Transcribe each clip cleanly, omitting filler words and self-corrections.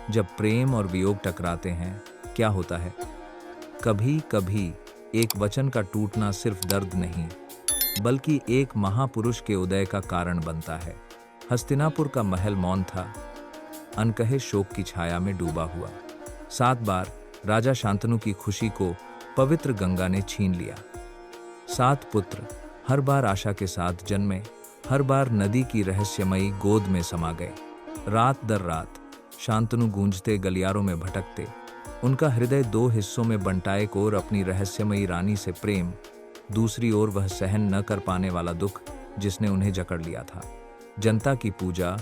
जब प्रेम और वियोग टकराते हैं, क्या होता है? कभी कभी एक वचन का टूटना सिर्फ दर्द नहीं, बल्कि एक महापुरुष के उदय का कारण बनता है। हस्तिनापुर का महल मौन था, अनकहे शोक की छाया में डूबा हुआ। 7 बार राजा शांतनु की खुशी को पवित्र गंगा ने छीन लिया। 7 पुत्र हर बार आशा के साथ जन्मे, हर बार नदी की रहस्यमयी गोद में समा गए। रात दर रात शांतनु गूंजते गलियारों में भटकते, उनका हृदय 2 हिस्सों में बंटाए, एक ओर अपनी रहस्यमयी रानी से प्रेम, दूसरी ओर वह सहन न कर पाने वाला दुख जिसने उन्हें जकड़ लिया था। जनता की पूजा,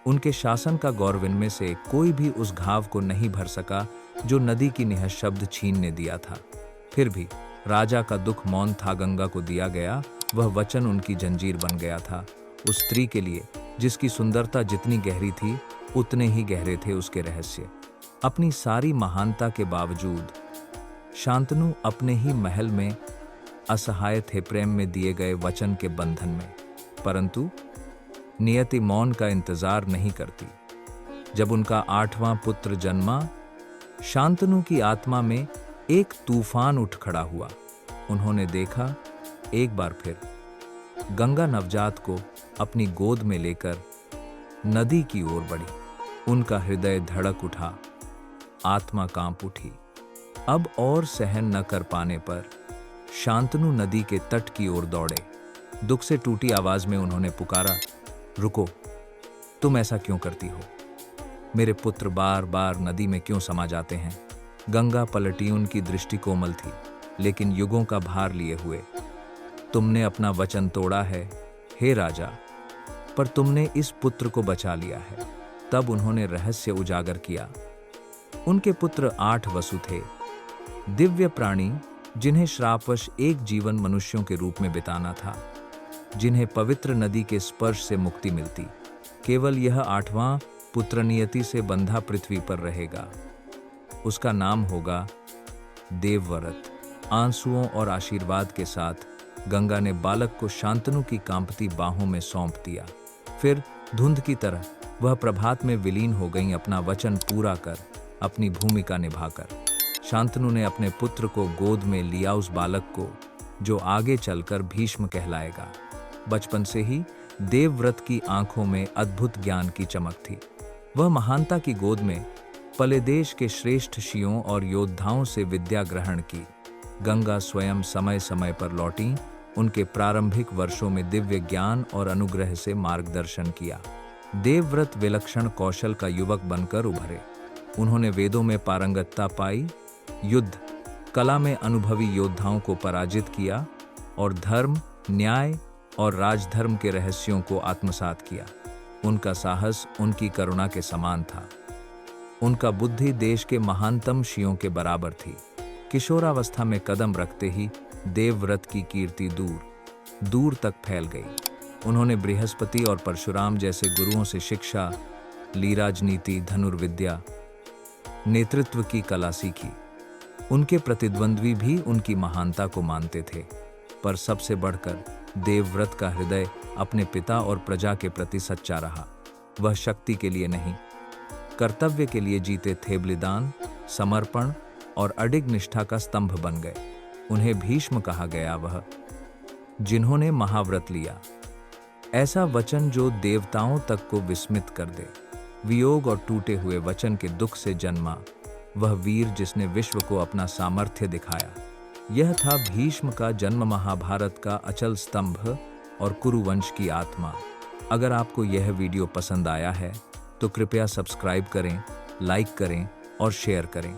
उनके शासन का गौरव, इनमें से कोई भी उस घाव को नहीं भर सका जो नदी की निःशब्द छीन ने दिया था। फिर भी राजा का दुख मौन था। गंगा को दिया गया वह वचन उनकी जंजीर बन गया था, उस स्त्री के लिए जिसकी सुंदरता जितनी गहरी थी उतने ही गहरे थे उसके रहस्य। अपनी सारी महानता के बावजूद शांतनु अपने ही महल में असहाय थे, प्रेम में दिए गए वचन के बंधन में। परंतु नियति मौन का इंतजार नहीं करती। जब उनका 8वां पुत्र जन्मा, शांतनु की आत्मा में एक तूफान उठ खड़ा हुआ। उन्होंने देखा, एक बार फिर गंगा नवजात को अपनी गोद में लेकर नदी की ओर बढ़ी। उनका हृदय धड़क उठा, आत्मा कांप उठी। अब और सहन न कर पाने पर शांतनु नदी के तट की ओर दौड़े। दुख से टूटी आवाज में उन्होंने पुकारा, रुको, तुम ऐसा क्यों करती हो? मेरे पुत्र बार बार नदी में क्यों समा जाते हैं? गंगा पलटी, उनकी दृष्टि कोमल थी लेकिन युगों का भार लिए हुए। तुमने अपना वचन तोड़ा है हे राजा, पर तुमने इस पुत्र को बचा लिया है। तब उन्होंने रहस्य उजागर किया। उनके पुत्र 8 वसु थे, दिव्य प्राणी जिन्हें श्रापवश एक जीवन मनुष्यों के रूप में बिताना था, जिन्हें पवित्र नदी के स्पर्श से मुक्ति मिलती। केवल यह 8वां पुत्र नियति से बंधा पृथ्वी पर रहेगा। उसका नाम होगा देवव्रत। आंसुओं और आशीर्वाद के साथ गंगा ने बालक को शांतनु की कांपती बाहों में सौंप दिया। फिर धुंध की तरह वह प्रभात में विलीन हो गईं, अपना वचन पूरा कर, अपनी भूमिका निभाकर। शांतनु ने अपने पुत्र को गोद में लिया, उस बालक को जो आगे चलकर भीष्म कहलाएगा। बचपन से ही देवव्रत की आंखों में अद्भुत ज्ञान की चमक थी। वह महानता की गोद में पले देश के श्रेष्ठ ऋषियों और योद्धाओं से विद्या ग्रहण की। गंगा स्वयं समय समय पर लौटी, उनके प्रारंभिक वर्षों में दिव्य ज्ञान और अनुग्रह से मार्गदर्शन किया। देवव्रत विलक्षण कौशल का युवक बनकर उभरे। उन्होंने वेदों में पारंगतता पाई, युद्ध कला में अनुभवी योद्धाओं को पराजित किया और धर्म, न्याय और राजधर्म के रहस्यों को आत्मसात किया। उनका साहस उनकी करुणा के समान था। उनका बुद्धि देश के महानतम ऋषियों के बराबर थी। किशोरावस्था में कदम रखते ही देवव्रत की कीर्ति दूर दूर तक फैल गई। उन्होंने बृहस्पति और परशुराम जैसे गुरुओं से शिक्षा ली, राजनीति, धनुर्विद्या, नेतृत्व की कला सीखी। उनके प्रतिद्वंद्वी भी उनकी महानता को मानते थे, पर सबसे बढ़कर देवव्रत का हृदय अपने पिता और प्रजा के प्रति सच्चा रहा। वह शक्ति के लिए नहीं, कर्तव्य के लिए जीते थे। बलिदान, समर्पण और अडिग निष्ठा का स्तंभ बन गए। उन्हें भीष्म कहा गया, वह जिन्होंने महाव्रत लिया। ऐसा वचन जो देवताओं तक को विस्मित कर दे। वियोग और टूटे हुए वचन के दुख से जन्मा वह वीर जिसने विश्व को अपना सामर्थ्य दिखाया। यह था भीष्म का जन्म, महाभारत का अचल स्तंभ और कुरुवंश की आत्मा। अगर आपको यह वीडियो पसंद आया है तो कृपया सब्सक्राइब करें, लाइक करें और शेयर करें।